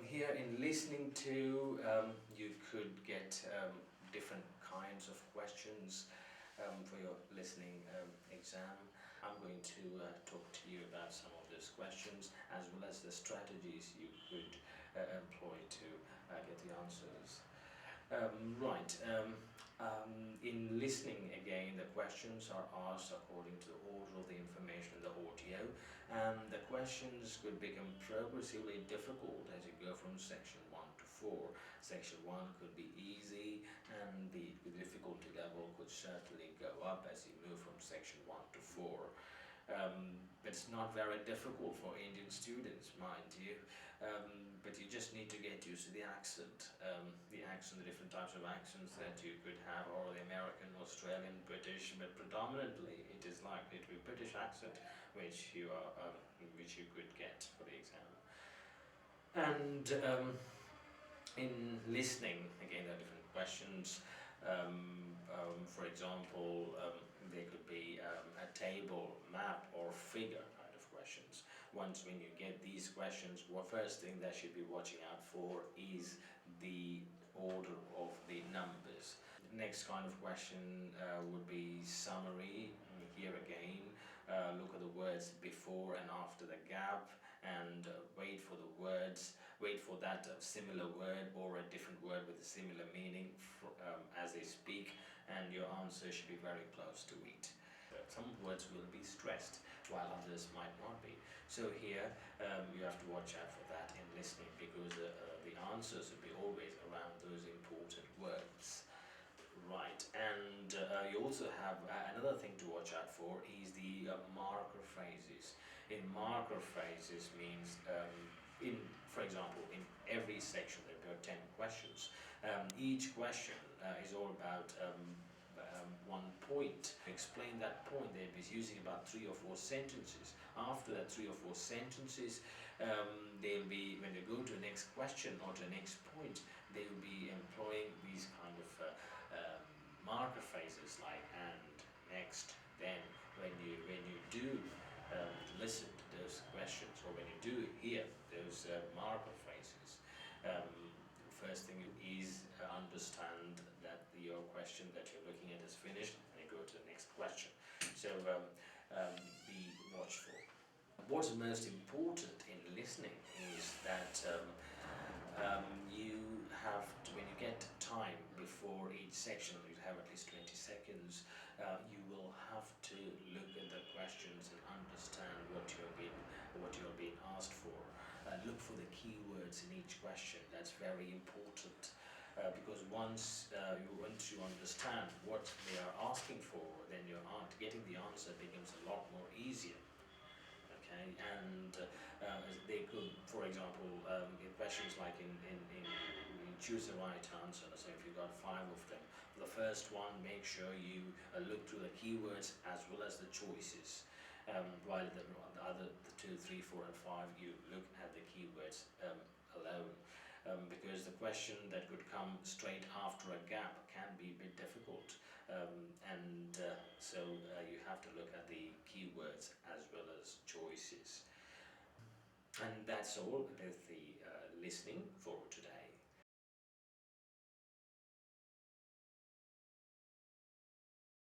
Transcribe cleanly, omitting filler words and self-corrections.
Here in listening to, you could get different kinds of questions for your listening exam. I'm going to talk to you about some of those questions as well as the strategies you could employ to get the answers. In listening again, the questions are asked according to the order of the information in the audio, and the questions could become progressively difficult as you go from section 1 to 4. Section 1 could be easy, and the difficulty level could certainly go up as you move from section 1 to 4. But it's not very difficult for Indian students, mind you, but you just need to get used to the accent, the different types of accents that you could have, or the American, Australian, British, but predominantly it is likely to be British accent which you could get for the exam. And in listening, again, there are different questions. For example, there could be a table, map, or figure kind of questions. When you get these questions, first thing that you should be watching out for is the order of the numbers. The next kind of question would be summary. Here again, look at the words before and after the gap, and wait for that similar word or a different word with a similar meaning as they speak, and your answer should be very close to it. Some words will be stressed while others might not be. So here you have to watch out for that in listening, because the answers will be always around those important words. Right, and you also have another thing to watch out for is the marker phrases. In marker phrases means, for example, in every section there are 10 questions. Each question is all about one point. To explain that point, they'll be using about 3 or 4 sentences. After that 3 or 4 sentences, they'll be, when they go to the next question or to the next point, they will be employing these kind of marker phrases like and, next, then. When you do listen to those questions, or when you do hear those marker phrases, first thing is understand that your question that you're looking at is finished, and you go to the next question. So be watchful. What's most important in listening is that you have to, when you get time before each section, you have at least 20 seconds, you will have to look at the questions and understand what you're being asked for. Look for the keywords in each question. That's very important. Because once you understand what they are asking for, then getting the answer becomes a lot more easier. Okay, and they could, for example, get questions like in choose the right answer. So if you've got 5 of them, for the first one, make sure you look through the keywords as well as the choices. While the other 2, 3, 4, and 5, you look at the keywords alone. Because the question that could come straight after a gap can be a bit difficult, so you have to look at the keywords as well as choices. And that's all with the listening for today.